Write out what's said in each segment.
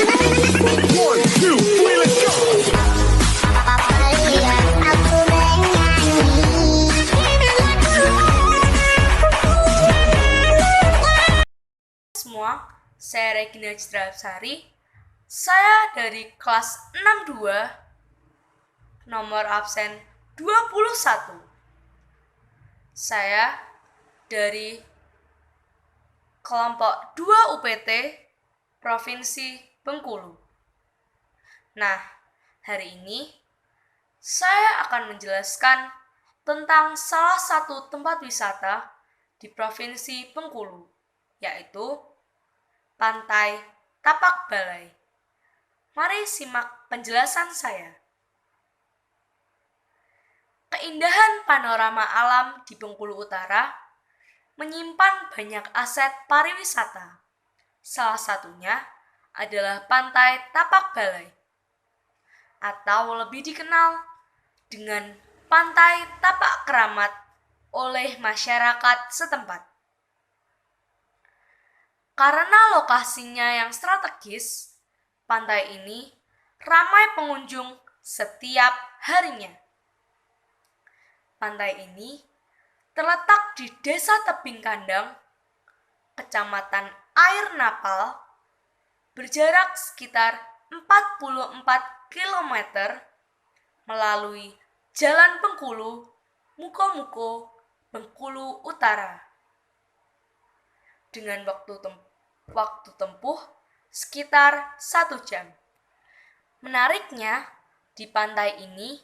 One, two, three, let's go. Semua, saya Regina Citrasari. Saya dari kelas 62, nomor absen 21. Saya dari kelompok 2 UPT Provinsi Bengkulu. Nah, hari ini saya akan menjelaskan tentang salah satu tempat wisata di Provinsi Bengkulu, yaitu Pantai Tapak Balai. Mari simak penjelasan saya. Keindahan panorama alam di Bengkulu Utara menyimpan banyak aset pariwisata. Salah satunya adalah Pantai Tapak Balai, atau lebih dikenal dengan Pantai Tapak Keramat oleh masyarakat setempat. Karena lokasinya yang strategis, pantai ini ramai pengunjung setiap harinya. Pantai ini terletak di Desa Tebing Kandang, Kecamatan Air Napal, berjarak sekitar 44 km melalui Jalan Bengkulu, Muko-Muko, Bengkulu Utara. Dengan waktu tempuh sekitar 1 jam. Menariknya, di pantai ini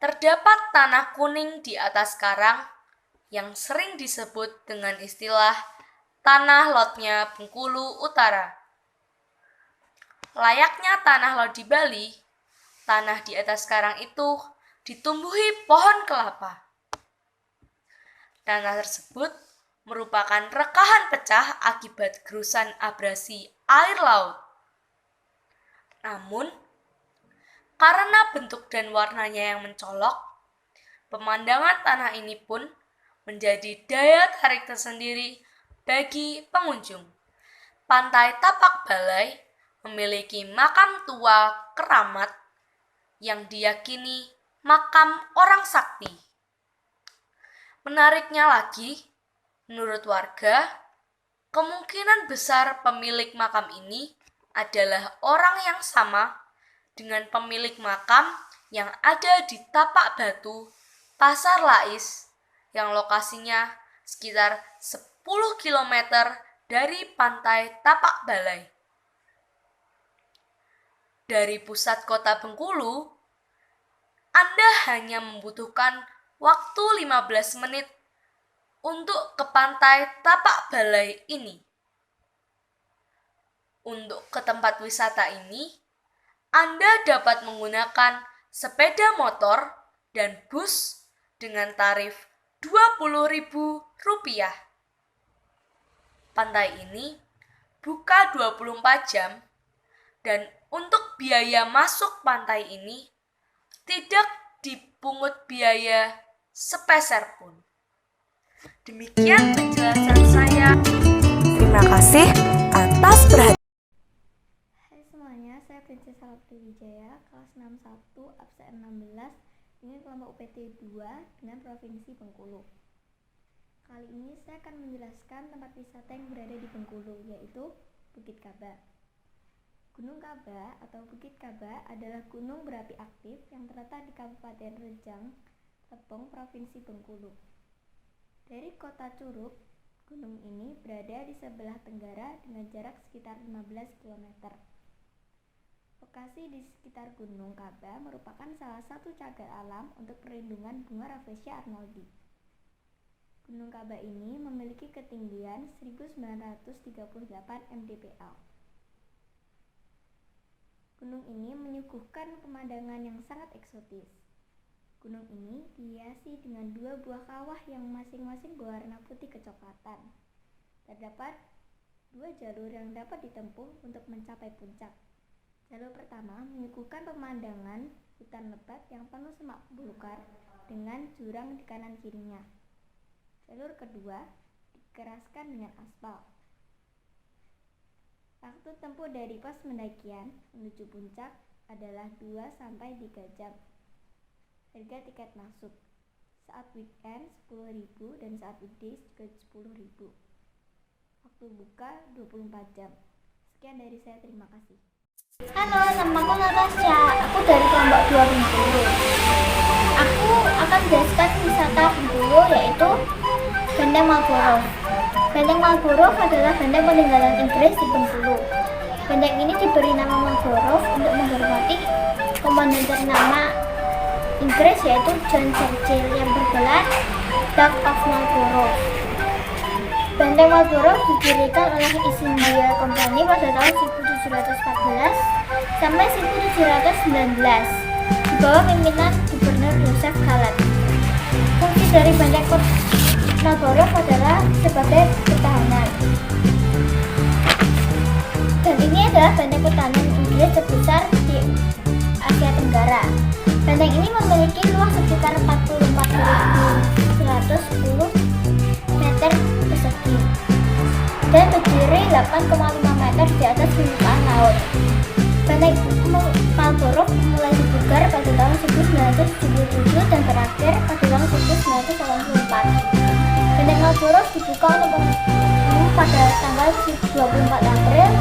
terdapat tanah kuning di atas karang yang sering disebut dengan istilah tanah lotnya Bengkulu Utara. Layaknya tanah lot di Bali, tanah di atas karang itu ditumbuhi pohon kelapa. Tanah tersebut merupakan rekahan pecah akibat gerusan abrasi air laut. Namun, karena bentuk dan warnanya yang mencolok, pemandangan tanah ini pun menjadi daya tarik tersendiri bagi pengunjung. Pantai Tapak Balai memiliki makam tua keramat yang diyakini makam orang sakti. Menariknya lagi, menurut warga, kemungkinan besar pemilik makam ini adalah orang yang sama dengan pemilik makam yang ada di Tapak Batu, Pasar Lais, yang lokasinya sekitar 10 km dari Pantai Tapak Balai. Dari pusat kota Bengkulu, Anda hanya membutuhkan waktu 15 menit untuk ke Pantai Tapak Balai ini. Untuk ke tempat wisata ini, Anda dapat menggunakan sepeda motor dan bus dengan tarif Rp20.000. Pantai ini buka 24 jam dan untuk biaya masuk pantai ini tidak dipungut biaya sepeser pun. Demikian penjelasan saya. Terima kasih atas perhatian. Hai semuanya, saya Princess Salapti Wijaya, kelas 61, absen 16, dengan kelompok UPT 2 dengan Provinsi Bengkulu. Kali ini saya akan menjelaskan tempat wisata yang berada di Bengkulu, yaitu Bukit Kaba. Gunung Kaba atau Bukit Kaba adalah gunung berapi aktif yang terletak di Kabupaten Rejang, Lebong, Provinsi Bengkulu. Dari kota Curug, gunung ini berada di sebelah tenggara dengan jarak sekitar 15 km. Lokasi di sekitar Gunung Kaba merupakan salah satu cagar alam untuk perlindungan bunga Rafflesia arnoldi. Gunung Kaba ini memiliki ketinggian 1938 mdpl. Gunung ini menyuguhkan pemandangan yang sangat eksotis. Gunung ini dihiasi dengan 2 buah kawah yang masing-masing berwarna putih kecoklatan. Terdapat 2 jalur yang dapat ditempuh untuk mencapai puncak. Jalur pertama menyuguhkan pemandangan hutan lebat yang penuh semak belukar dengan jurang di kanan kirinya. Jalur kedua dikeraskan dengan aspal. Waktu tempuh dari pos pendakian menuju puncak adalah 2-3 jam. Harga tiket masuk saat weekend 10.000 dan saat weekdays juga 10.000. Waktu buka 24 jam. Sekian dari saya, terima kasih. Halo, nama aku Natasha. Aku dari kelompok 2 Bengkulu. Aku akan menjelaskan wisata Bengkulu, yaitu Benteng Marlborough. Benteng Marlborough adalah benteng peninggalan Inggris di Bengkulu. Benteng ini diberi nama Marlborough untuk menghormati komandan ternama Inggris, yaitu John Churchill, yang bergelar Duke of Marlborough. Benteng Marlborough didirikan oleh East India Company pada tahun 1714 sampai 1719 di bawah pimpinan Gubernur Joseph Callet. Fungsi dari benteng Marlborough adalah sebagai pertahanan. Dan ini adalah benteng pertahanan Inggris terbesar di Asia Tenggara. Benteng ini memiliki luas sekitar 44.110 meter persegi dan berdiri 8,5 meter di atas permukaan laut. Benteng Marlborough mulai dipugar pada tahun 1977 dan berakhir pada tahun 1984. Benteng Marlborough dibuka untuk umum pada tanggal 24 April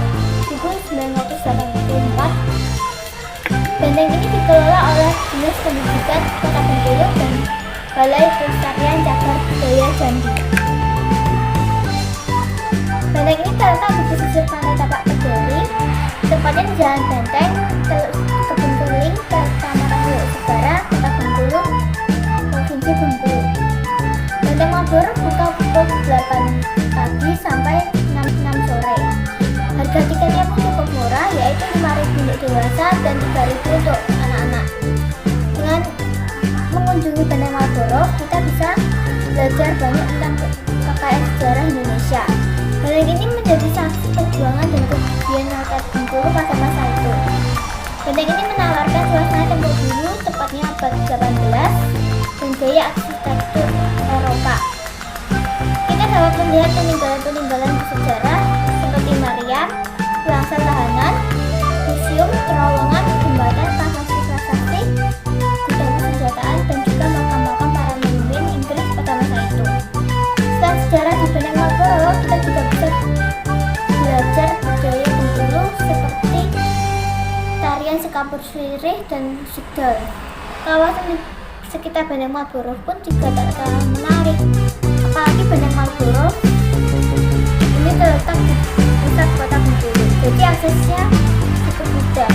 1984. Benteng ini dikelola oleh Dinas Pendidikan Kota Bengkulu dan Balai Pelestarian Cagar Budaya Jambi. Benteng ini terletak di pesisir pantai Tapak Peduli, tepatnya di Jalan Benteng, Kebun Keling, Kecamatan Hulu Segara, Kota Bengkulu, Provinsi Bengkulu. Benteng Marlborough buka pukul 8 pagi sampai 6 sore. Harga tiketnya pun cukup murah, yaitu 5.000 untuk dewasa dan 3.000 untuk anak-anak. Dengan mengunjungi Benteng Marlborough, kita bisa belajar banyak tentang kekayaan sejarah Indonesia. Benteng ini menjadi saksi perjuangan dan kegiatan rakyat Bengkulu pada masa itu. Benteng ini menawarkan suasana tempo dulu, tepatnya abad 18, dan gaya arsitektur Eropa. Kita dapat melihat peninggalan-peninggalan bersejarah seperti Mariam, Plaza Tahanan, museum, terowongan, jembatan, prasasti-prasasti, gudang persenjataan, dan juga makam-makam para pemimpin Inggris pada masa itu. Selain sejarah di Benteng Marlborough, kita juga bisa belajar budaya Bengkulu seperti tarian sekampur sirih dan musik dol. Kawasan di sekitar Benteng Marlborough pun juga tak kalah menarik, apalagi Benteng Marlborough ini terletak di pusat kota Bengkulu, jadi aksesnya cukup mudah.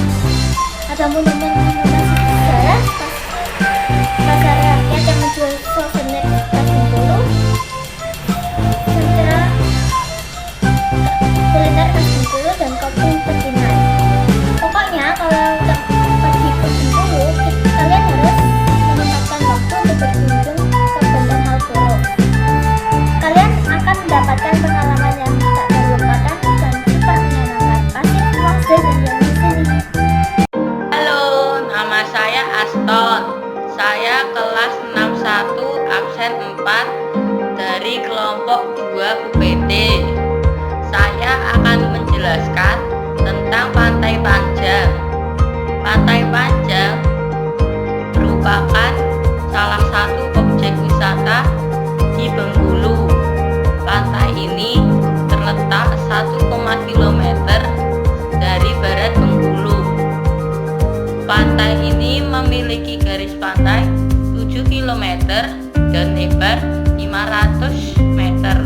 Ada monumen-monumen sejarah, pasar rakyat yang menjual souvenir khas Bengkulu, sentra kuliner khas Bengkulu, dan kopi pecinan. Pokoknya kalau pergi ke Bengkulu, kalian harus menyempatkan waktu untuk berkunjung ke Benteng Marlborough. Kalian akan mendapatkan pengalaman yang tak terlupakan dan super menyenangkan. Pasti puas dan jalan di sini. Halo, nama saya Aston. Saya kelas 61 absen 4 dari kelompok 2 UPT. Saya akan menjelaskan tentang Pantai Panjang. Pantai Panjang merupakan salah satu objek wisata di Bengkulu. Pantai ini terletak 1, km dari barat Bengkulu. Pantai ini memiliki garis pantai 7 km dan lebar 500 meter.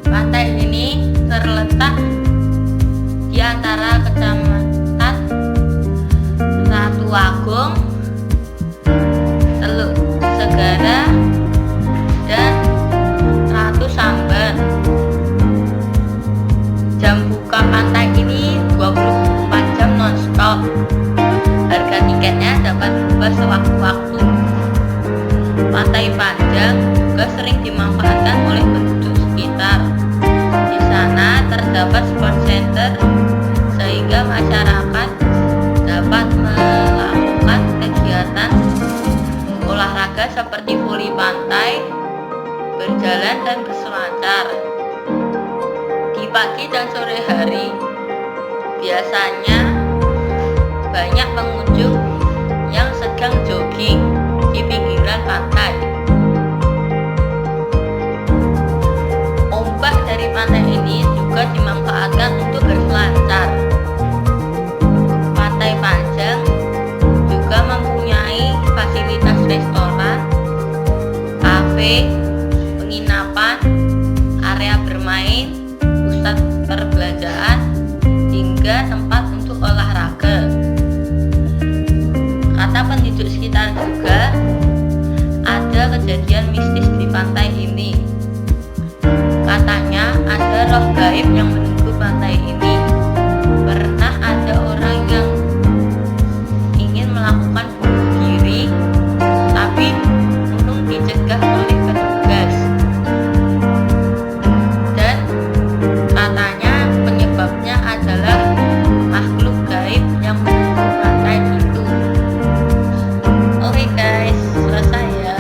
Pantai ini terletak di antara Kecamatan Ratu Agung, Teluk Segara, dan Ratu Samban. Jam buka pantai ini 24 jam non-stop. Harga tiketnya dapat berubah sewaktu-waktu. Pantai Panjang juga sering dimanfaatkan oleh penduduk sekitar. Di sana terdapat sport center sehingga masyarakat dapat melakukan kegiatan olahraga seperti voli pantai, berjalan, dan berselancar. Di Di pagi dan sore hari biasanya banyak pengunjung yang sedang jogging di pinggiran pantai. Ombak dari pantai ini juga dimanfaatkan untuk berselancar. Pantai Panjang juga mempunyai fasilitas restoran, kafe, penginapan, area bermain, pusat perbelanjaan, hingga tempat untuk olahraga. Kata penduduk sekitar juga ada kejadian mistis di pantai ini. Katanya ada roh gaib yang menunggu pantai ini. Pernah ada orang yang ingin melakukan bunuh diri, tapi untung dicegah oleh petugas. Dan katanya penyebabnya adalah makhluk gaib yang menunggu pantai itu. Oke guys, selesai ya.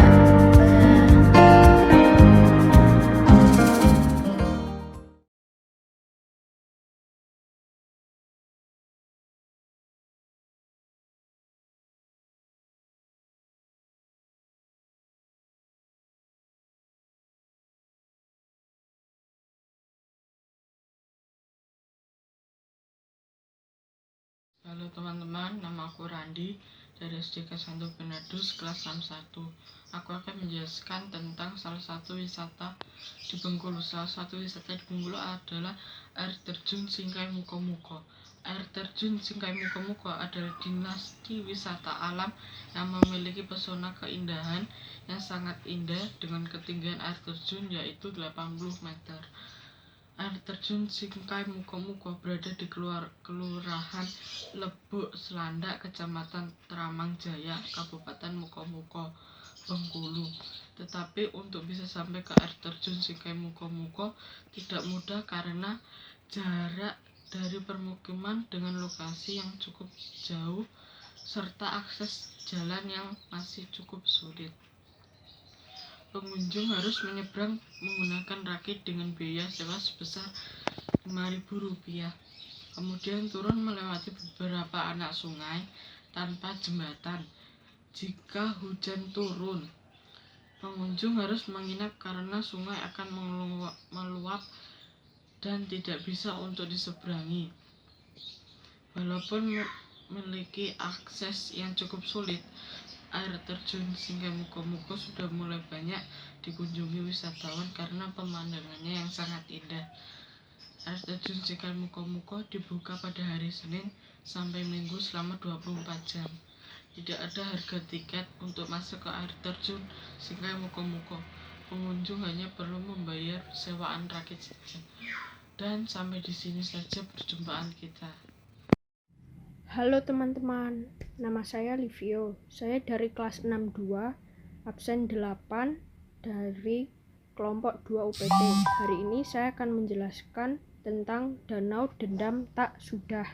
Halo teman-teman, nama aku Randi dari SD Kelas 1 Benedus kelas 61. Aku akan menjelaskan tentang salah satu wisata di Bengkulu. Salah satu wisata di Bengkulu adalah air terjun Singkai Muko-Muko. Air terjun Singkai Muko-Muko adalah dinasti wisata alam yang memiliki pesona keindahan yang sangat indah dengan ketinggian air terjun yaitu 80 meter. Air terjun Singkai Muko-Muko berada di Kelurahan Lebuk Selandak, Kecamatan Tramang Jaya, Kabupaten Muko-Muko, Bengkulu. Tetapi untuk bisa sampai ke air terjun Singkai Muko-Muko tidak mudah karena jarak dari permukiman dengan lokasi yang cukup jauh serta akses jalan yang masih cukup sulit. Pengunjung harus menyeberang menggunakan rakit dengan biaya sewa sebesar Rp5.000. Kemudian turun melewati beberapa anak sungai tanpa jembatan. Jika hujan turun, pengunjung harus menginap karena sungai akan meluap dan tidak bisa untuk diseberangi. Walaupun memiliki akses yang cukup sulit, air terjun Singkai Muko-Muko sudah mulai banyak dikunjungi wisatawan karena pemandangannya yang sangat indah. Air terjun Singkai Muko-Muko dibuka pada hari Senin sampai Minggu selama 24 jam. Tidak ada harga tiket untuk masuk ke air terjun Singkai Muko-Muko. Pengunjung hanya perlu membayar sewaan rakit saja. Dan sampai di sini saja perjumpaan kita. Halo teman-teman, nama saya Livio. Saya dari kelas 62, absen 8 dari kelompok 2 UPT. Hari ini saya akan menjelaskan tentang Danau Dendam Tak Sudah.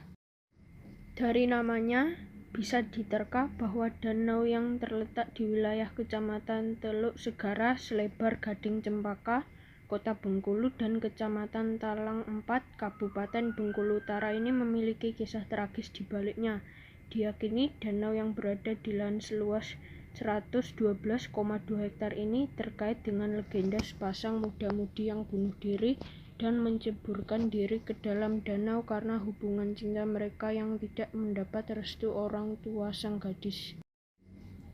Dari namanya bisa diterka bahwa danau yang terletak di wilayah Kecamatan Teluk Segara selebar Gading Cempaka, Kota Bengkulu dan Kecamatan Talang 4, Kabupaten Bengkulu Utara ini memiliki kisah tragis di baliknya. Diyakini danau yang berada di lahan seluas 112,2 hektar ini terkait dengan legenda sepasang muda-mudi yang bunuh diri dan menceburkan diri ke dalam danau karena hubungan cinta mereka yang tidak mendapat restu orang tua sang gadis.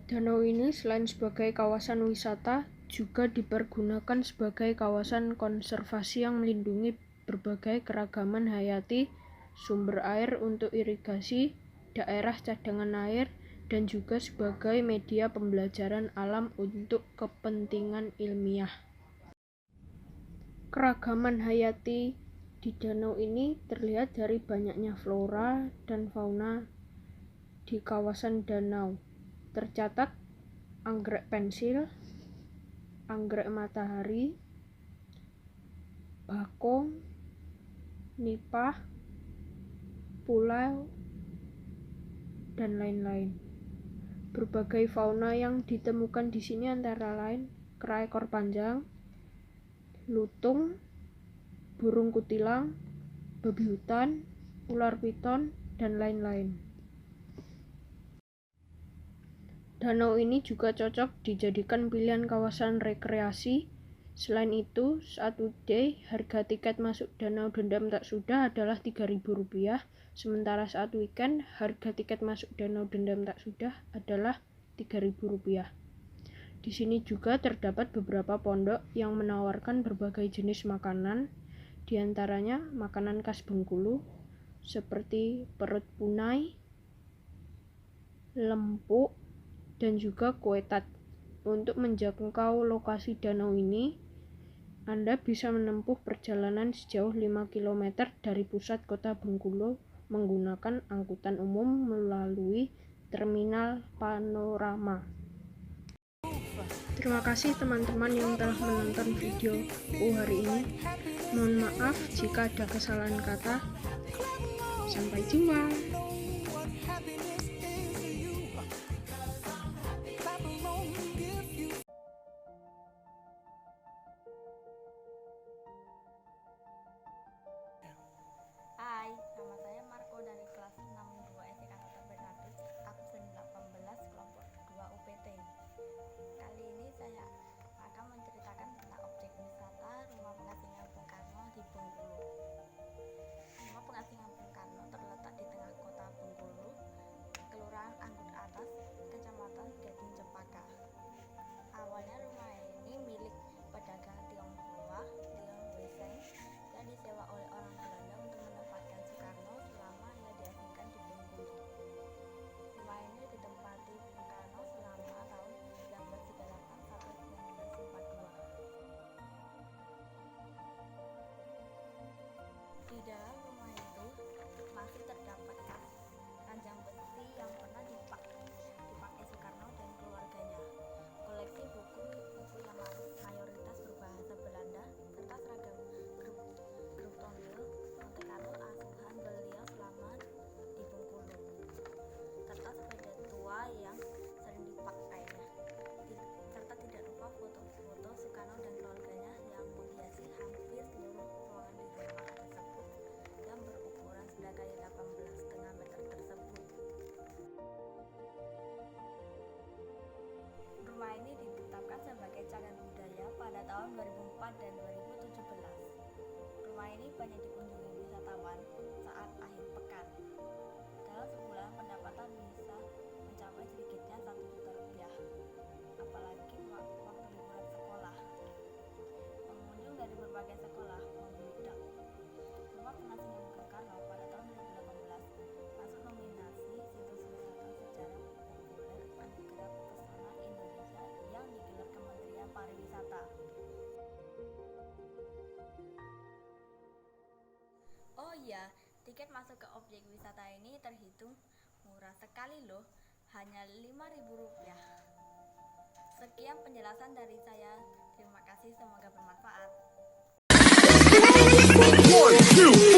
Danau ini selain sebagai kawasan wisata, juga dipergunakan sebagai kawasan konservasi yang melindungi berbagai keragaman hayati, sumber air untuk irigasi, daerah cadangan air, dan juga sebagai media pembelajaran alam untuk kepentingan ilmiah. Keragaman hayati di danau ini terlihat dari banyaknya flora dan fauna di kawasan danau. Tercatat anggrek pensil, anggrek matahari, bakung, nipah, pulau, dan lain-lain. Berbagai fauna yang ditemukan di sini antara lain kera ekor panjang, lutung, burung kutilang, babi hutan, ular piton, dan lain-lain. Danau ini juga cocok dijadikan pilihan kawasan rekreasi. Selain itu, saat weekday, harga tiket masuk Danau Dendam Tak Sudah adalah Rp3.000, sementara saat weekend, harga tiket masuk Danau Dendam Tak Sudah adalah Rp3.000. Di sini juga terdapat beberapa pondok yang menawarkan berbagai jenis makanan, di antaranya makanan khas Bengkulu, seperti perut punai, lempuk, dan juga kue tat. Untuk menjangkau lokasi danau ini, Anda bisa menempuh perjalanan sejauh 5 km dari pusat kota Bengkulu menggunakan angkutan umum melalui Terminal Panorama. Terima kasih teman-teman yang telah menonton video hari ini. Mohon maaf jika ada kesalahan kata. Sampai jumpa. Hai, nama saya Marco dari kelas 62 SDK Kota Bernardus, absen 18 kelompok 2 UPT. Kali ini saya akan menceritakan tentang objek wisata Rumah Pengasingan Bung Karno di Bengkulu. Rumah Pengasingan Bung Karno terletak di tengah kota Bengkulu, Kelurahan Anggut Atas, Kecamatan Gading Cempaka. Awalnya rumah ini milik pedagang Tionghoa, Tiong Weseng, yang disewa oleh orang Belanda untuk menempatkan Soekarno selama ia diasingkan di Bengkulu. Rumah ini ditempati Bung Karno selama tahun 1938 sampai 1942. Di dalam rumah itu masih terdapat ranjang besi yang pernah dipakai Soekarno dan keluarganya, koleksi buku-buku yang mayoritas berbahasa Belanda, serta seragam grup tonil Monte Carlo asuhan beliau selama di Bengkulu, serta sepeda tua yang sering dipakainya, serta tidak lupa foto-foto Soekarno dan keluarganya yang menghiasi hampir seluruh ruangan di rumah tersebut yang berukuran 9x18,5 meter tersebut. Rumah ini ditetapkan sebagai cagar budaya pada tahun 2004 dan 2017. Rumah ini banyak dikunjungi wisatawan saat akhir pekan. Dalam sebulan pendapatan bisa mencapai sedikitnya Rp1 juta, apalagi waktu liburan sekolah. Pengunjung dari berbagai sekolah membludak. Rumah Pengasingan Bung Karno pada tahun 2018 masuk nominasi situs wisata sejarah populer Anugerah Pesona Indonesia yang digelar Kementerian Pariwisata. Oh iya, tiket masuk ke objek wisata ini terhitung murah sekali loh, hanya Rp5.000. Sekian penjelasan dari saya. Terima kasih, semoga bermanfaat. 1, 2